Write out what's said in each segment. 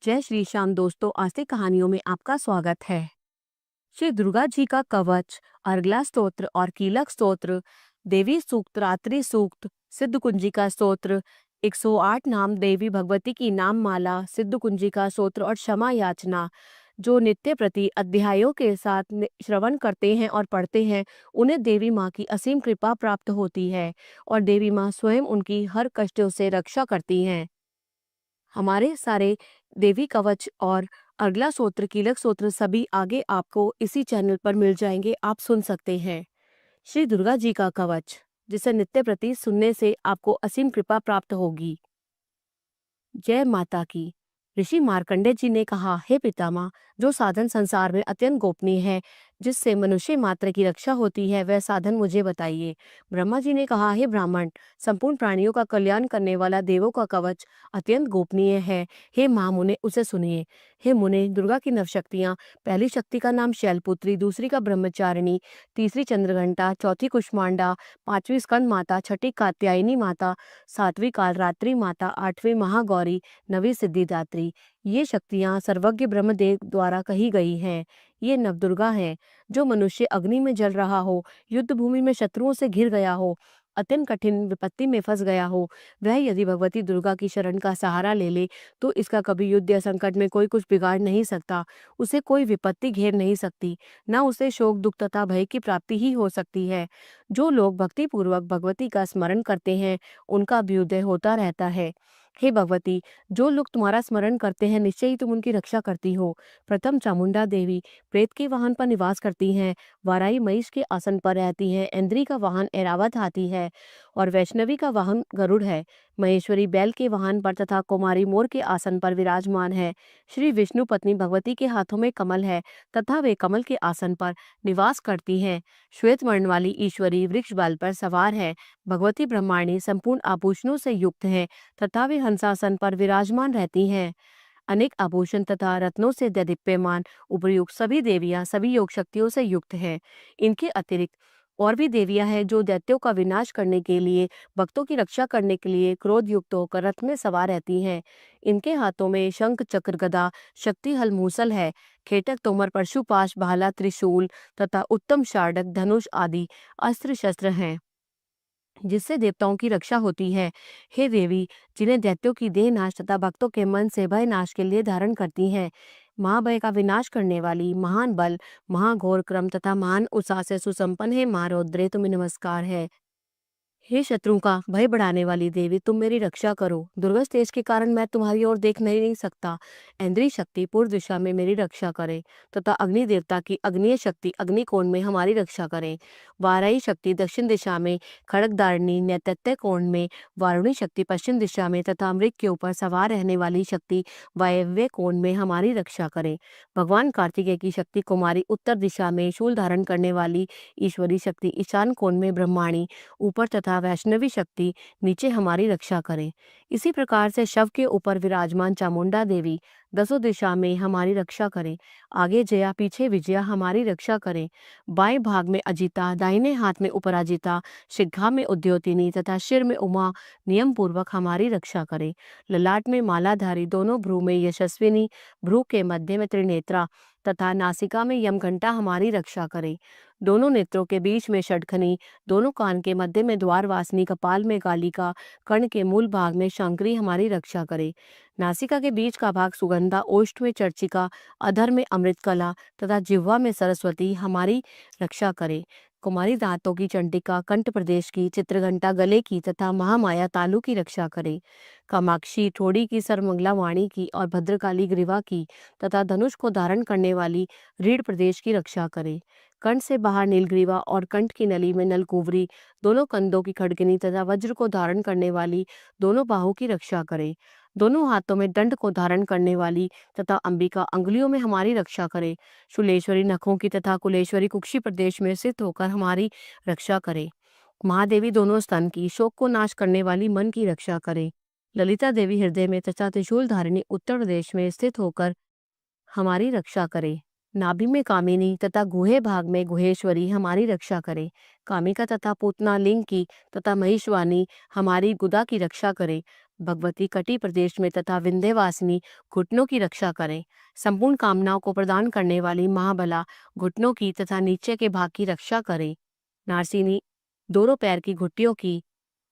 जय श्री श्याम दोस्तों, आस्तिक कहानियों में आपका स्वागत है। श्री दुर्गा जी का कवच, अर्गला स्तोत्र और कीलक स्तोत्र, देवी सूक्त, रात्रि सूक्त, सिद्ध कुंजिका स्तोत्र, 108 नाम देवी भगवती की नाम माला, सिद्ध कुंजिका स्तोत्र और क्षमा याचना जो नित्य प्रति अध्यायों के साथ श्रवण करते हैं और पढ़ते हैं, उन्हें देवी माँ की असीम कृपा प्राप्त होती है और देवी माँ स्वयं उनकी हर कष्टों से रक्षा करती हैं। हमारे सारे देवी कवच और अगला सूत्र, कीलक सूत्र सभी आगे आपको इसी चैनल पर मिल जाएंगे, आप सुन सकते हैं। श्री दुर्गा जी का कवच, जिसे नित्य प्रति सुनने से आपको असीम कृपा प्राप्त होगी। जय माता की। ऋषि मार्कंडे जी ने कहा, हे पितामह, जो साधन संसार में अत्यंत गोपनीय है, जिससे मनुष्य मात्र की रक्षा होती है, वह साधन मुझे बताइए। ब्रह्मा जी ने कहा, हे ब्राह्मण, संपूर्ण प्राणियों का कल्याण करने वाला देवों का कवच अत्यंत गोपनीय है। हे महामुने, उसे सुनिए। हे मुने, दुर्गा की नवशक्तियां, पहली शक्ति का नाम शैलपुत्री, दूसरी का ब्रह्मचारिणी, तीसरी चंद्रघंटा, चौथी कुष्मांडा, पांचवी स्कंद माता, छठी कात्यायनी माता, सातवीं कालरात्रि माता, आठवीं महागौरी, नवी सिद्धिदात्री। ये शक्तियां सर्वज्ञ ब्रह्मदेव द्वारा कही गई हैं। ये नवदुर्गा हैं। जो मनुष्य अग्नि में जल रहा हो, युद्ध भूमि में शत्रुओं से घिर गया हो, अत्यंत कठिन विपत्ति में फंस गया हो, वह यदि भगवती दुर्गा की शरण का सहारा ले ले तो इसका कभी युद्ध या संकट में कोई कुछ बिगाड़ नहीं सकता। उसे कोई विपत्ति घेर नहीं सकती, न उसे शोक, दुख तथा भय की प्राप्ति ही हो सकती है। जो लोग भक्ति पूर्वक भगवती का स्मरण करते हैं, उनका अभ्युदय होता रहता है। हे भगवती, जो लोग तुम्हारा स्मरण करते हैं, निश्चय ही तुम उनकी रक्षा करती हो। प्रथम चामुंडा देवी प्रेत के वाहन पर निवास करती हैं, वाराई महिष के आसन पर रहती हैं, इंद्री का वाहन ऐरावत हाथी है और वैष्णवी का वाहन गरुड़ है। महेश्वरी बैल के वाहन पर तथा कुमारी मोर के आसन पर विराजमान है। श्री विष्णु पत्नी भगवती के हाथों में कमल है तथा वे कमल के आसन पर निवास करती हैं। श्वेत वर्ण वाली ईश्वरी वृक्ष बाल पर सवार है। भगवती ब्रह्मांडी संपूर्ण आभूषणों से युक्त है तथा वे हंसासन पर विराजमान रहती हैं। अनेक आभूषण तथा रत्नों से दीप्यमान उपर्युक्त सभी देवियां सभी योग शक्तियों से युक्त हैं। इनके अतिरिक्त और भी देवियां हैं जो दैत्यों का विनाश करने के लिए, भक्तों की रक्षा करने के लिए क्रोध युक्त होकर रथ में सवार रहती हैं। इनके हाथों में शंख, चक्र, गदा, शक्ति हल, मूसल है। खेटक, तोमर, परशुपाश, भाला, त्रिशूल तथा उत्तम शार्डक, धनुष आदि अस्त्र शस्त्र हैं जिससे देवताओं की रक्षा होती है। हे देवी, जिन्हें दैत्यों की देह नाश तथा भक्तों के मन से भय नाश के लिए धारण करती हैं, महाभय का विनाश करने वाली, महान बल, महाघोर क्रम तथा महान उत्साह से सुसंपन्न है, मां रौद्रे, तुम्हें नमस्कार है। हे शत्रुओं का भय बढ़ाने वाली देवी, तुम मेरी रक्षा करो। दुर्गस तेज के कारण मैं तुम्हारी ओर देख नहीं सकता। इंद्रिय शक्ति पूर्व दिशा में मेरी रक्षा करे तथा अग्नि देवता की अग्निय शक्ति अग्निकोण में हमारी रक्षा करे। वाराई शक्ति दक्षिण दिशा में, खड़गदारिणी नैत्य कोण में, वारुणी शक्ति पश्चिम दिशा में तथा मृग के ऊपर सवार रहने वाली शक्ति वायव्य कोण में हमारी रक्षा करे। भगवान कार्तिकेय की शक्ति कुमारी उत्तर दिशा में, शूल धारण करने वाली ईश्वरी शक्ति ईशान कोण में ब्रह्माणी ऊपर तथा वैष्णवी शक्ति नीचे हमारी रक्षा करें। इसी प्रकार से शव के ऊपर विराजमान चामुंडा देवी दसों दिशा में हमारी रक्षा करें। आगे जया, पीछे विजया हमारी रक्षा करें। बाएं भाग में अजिता, दाहिने हाथ में उपराजिता, शिखा में उद्योतिनी तथा सिर में उमा नियम पूर्वक हमारी रक्षा करें। ललाट में मालाधारी, दोनों भ्रू में यशस्विनी, भ्रू के मध्य में त्रिनेत्रा तथा नासिका में यमघंटा हमारी रक्षा करे। दोनों नेत्रों के बीच में षटखनी, दोनों कान के मध्य में द्वारवासिनी, कपाल में कालिका, कर्ण के मूल भाग में शंकरी हमारी रक्षा करे। नासिका के बीच का भाग सुगंधा, ओष्ठ में चर्चिका, अधर में अमृतकला तथा जिह्वा में सरस्वती हमारी रक्षा करे। कुमारी दांतों की चंडिका, कंठ प्रदेश की चित्रघंटा, गले की तथा महामाया तालु की रक्षा करे। कामाक्षी ठोड़ी की, सर्वमंगला वाणी की और भद्रकाली ग्रीवा की तथा धनुष को धारण करने वाली रीढ़ प्रदेश की रक्षा करे। कंठ से बाहर नीलग्रीवा और कंठ की नली में नलकुवरी, दोनों कंधों की खड़गनी तथा वज्र को धारण करने वाली दोनों बाहों की रक्षा करे। दोनों हाथों में दंड को धारण करने वाली तथा अंबिका अंगुलियों में हमारी रक्षा करे। शूलेश्वरी नखों की तथा कुलेश्वरी कुक्षी प्रदेश में स्थित होकर हमारी रक्षा करे। महादेवी दोनों स्तन की, शोक को नाश करने वाली मन की रक्षा करे। ललिता देवी हृदय में तथा त्रिशूल धारिणी उत्तर प्रदेश में स्थित होकर हमारी रक्षा करे। नाभि में कामिनी तथा गुहे भाग में गुहेश्वरी हमारी रक्षा करे। कामिका तथा पूतना लिंग की तथा महिषवानी हमारी गुदा की रक्षा करे। भगवती कटी प्रदेश में तथा विंध्यवासिनी घुटनों की रक्षा करें। संपूर्ण कामनाओं को प्रदान करने वाली महाबला घुटनों की तथा नीचे के भाग की रक्षा करे। नारसिनी दोनों पैर की घुट्टियों की।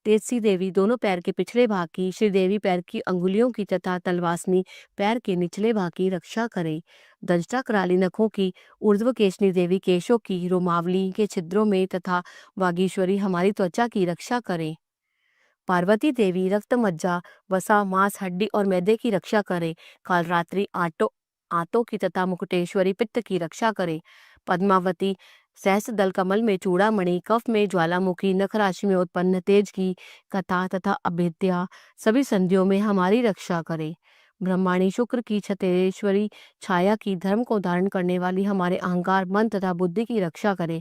तेजसी देवी दोनों पैर के पिछले भाग की। श्रीदेवी पैर की अंगुलियों की तथा तलवासनी पैर के निचले भाग की रक्षा करे। दंष्टा कराली नखों की। ऊर्ध्व केशनी देवी केशों की। रोमावली के छिद्रों में तथा वागीश्वरी हमारी त्वचा की रक्षा करें। पार्वती देवी रक्त मज्जा वसा मांस हड्डी और मैदे की रक्षा करे। कालरात्रि आंतों की तथा मुकुटेश्वरी पित्त की रक्षा करे। पद्मावती सहस्त्र दल कमल में चूड़ामणि कफ में ज्वालामुखी नख राशि में उत्पन्न तेज की कथा तथा अभेद्या सभी संधियों में हमारी रक्षा करे। ब्रह्माणी शुक्र की छतेश्वरी छाया की धर्म को धारण करने वाली हमारे अहंकार मन तथा बुद्धि की रक्षा करे।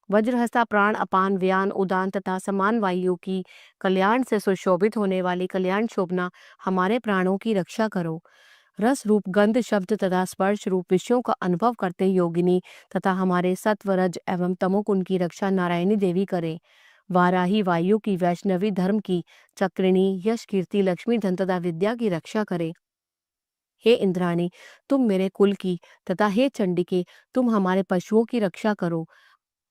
वज्रहस्ता प्राण अपान व्यान उदान तथा समान वायु की कल्याण से सुशोभित होने वाली कल्याण शोभना हमारे प्राणों की रक्षा करो। रस रूप गंध शब्द तथा स्पर्श रूप विषयों का अनुभव करते योगिनी तथा हमारे सत्वरज एवं तमोगुण की रक्षा नारायणी देवी करे। वाराही वायु की वैष्णवी धर्म की चक्रिणी यश कीर्ति लक्ष्मी धन तथा विद्या की रक्षा करे। हे इंद्राणी तुम मेरे कुल की तथा हे चंडिके तुम हमारे पशुओं की रक्षा करो।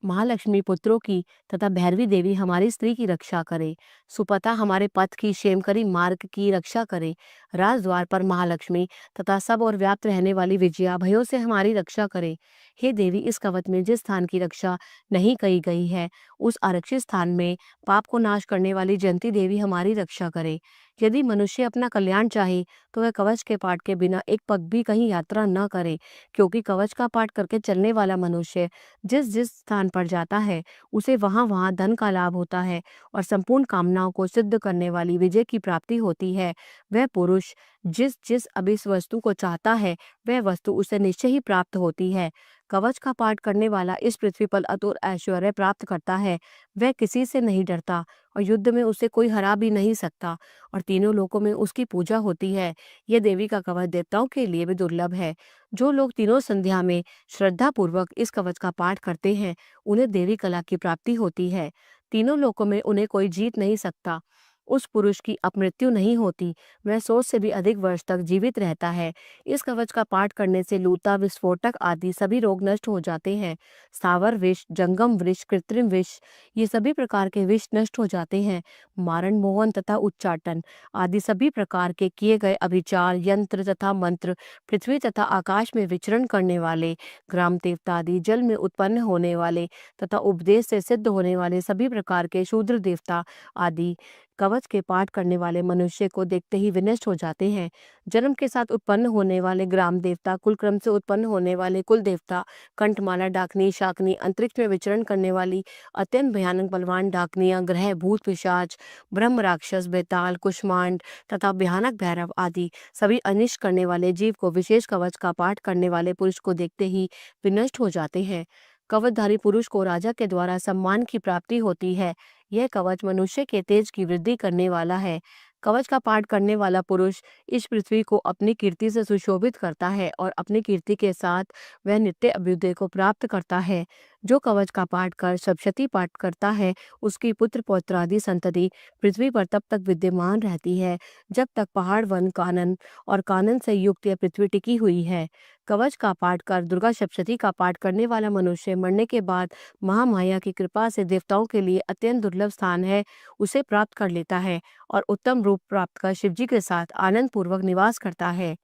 महालक्ष्मी पुत्रों की तथा भैरवी देवी हमारी स्त्री की रक्षा करे। सुपता हमारे पथ की क्षेमकरी मार्ग की रक्षा करे। राजद्वार पर महालक्ष्मी तथा सब और व्याप्त रहने वाली विजया भयों से हमारी रक्षा करे। हे देवी इस कवच में जिस स्थान की रक्षा नहीं कही गई है उस आरक्षित स्थान में पाप को नाश करने वाली जयंती देवी हमारी रक्षा करे। यदि मनुष्य अपना कल्याण चाहे तो वह कवच के पाठ के बिना एक पग भी कहीं यात्रा न करे, क्योंकि कवच का पाठ करके चलने वाला मनुष्य जिस जिस स्थान पर जाता है उसे वहां वहां धन का लाभ होता है और संपूर्ण कामनाओं को सिद्ध करने वाली विजय की प्राप्ति होती है। वह पुरुष जिस जिस अभिष्ट वस्तु को चाहता है वह वस्तु उसे निश्चय ही प्राप्त होती है। कवच का पाठ करने वाला इस पृथ्वी पर अतुल ऐश्वर्य प्राप्त करता है। वह किसी से नहीं डरता और युद्ध में उसे कोई हरा भी नहीं सकता और तीनों लोकों में उसकी पूजा होती है। यह देवी का कवच देवताओं के लिए भी दुर्लभ है। जो लोग तीनों संध्या में श्रद्धा पूर्वक इस कवच का पाठ करते हैं उन्हें देवी कला की प्राप्ति होती है। तीनों लोकों में उन्हें कोई जीत नहीं सकता। उस पुरुष की अपमृत्यु नहीं होती, वह 100 से भी अधिक वर्ष तक जीवित रहता है। इस कवच का पाठ करने से लूता विस्फोटक आदि सभी रोग नष्ट हो जाते हैं। स्थावर विष जंगम विष कृत्रिम विष ये सभी प्रकार के विष नष्ट हो जाते हैं। मारण मोहन तथा उच्चाटन आदि सभी प्रकार के किए गए अभिचार यंत्र तथा मंत्र पृथ्वी तथा आकाश में विचरण करने वाले ग्राम देवता आदि जल में उत्पन्न होने वाले तथा उपदेश से सिद्ध होने वाले सभी प्रकार के शूद्र देवता आदि कवच के पाठ करने वाले मनुष्य को देखते ही विनष्ट हो जाते हैं। जन्म के साथ उत्पन्न होने वाले ग्राम देवता कुल क्रम से उत्पन्न होने वाले कुल देवता कंठमाला डाकनी शाकनी अंतरिक्ष में विचरण करने वाली अत्यंत भयानक बलवान डाकनियां ग्रह भूत पिशाच ब्रह्म राक्षस बेताल कुष्मांड तथा भयानक भैरव आदि सभी अनिष्ट करने वाले जीव को विशेष कवच का पाठ करने वाले पुरुष को देखते ही विनष्ट हो जाते हैं। कवचधारी पुरुष को राजा के द्वारा सम्मान की प्राप्ति होती है। यह कवच मनुष्य के तेज की वृद्धि करने वाला है। कवच का पाठ करने वाला पुरुष इस पृथ्वी को अपनी कीर्ति से सुशोभित करता है और अपनी कीर्ति के साथ वह नित्य अभ्युदय को प्राप्त करता है। जो कवच का पाठ कर सप्तशती पाठ करता है उसकी पुत्र पौत्रादि संतति पृथ्वी पर तब तक विद्यमान रहती है जब तक पहाड़ वन कानन और कानन से युक्त यह पृथ्वी टिकी हुई है। कवच का पाठ कर दुर्गा सप्तशती का पाठ करने वाला मनुष्य मरने के बाद महामाया की कृपा से देवताओं के लिए अत्यंत दुर्लभ स्थान है उसे प्राप्त कर लेता है और उत्तम रूप प्राप्त कर शिवजी के साथ आनंद पूर्वक निवास करता है।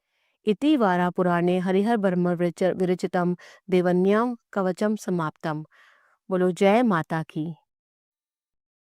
इति वारा पुराणे हरिहर ब्रह्म विरचितम देवन्याम कवचम समाप्तम। बोलो जय माता की।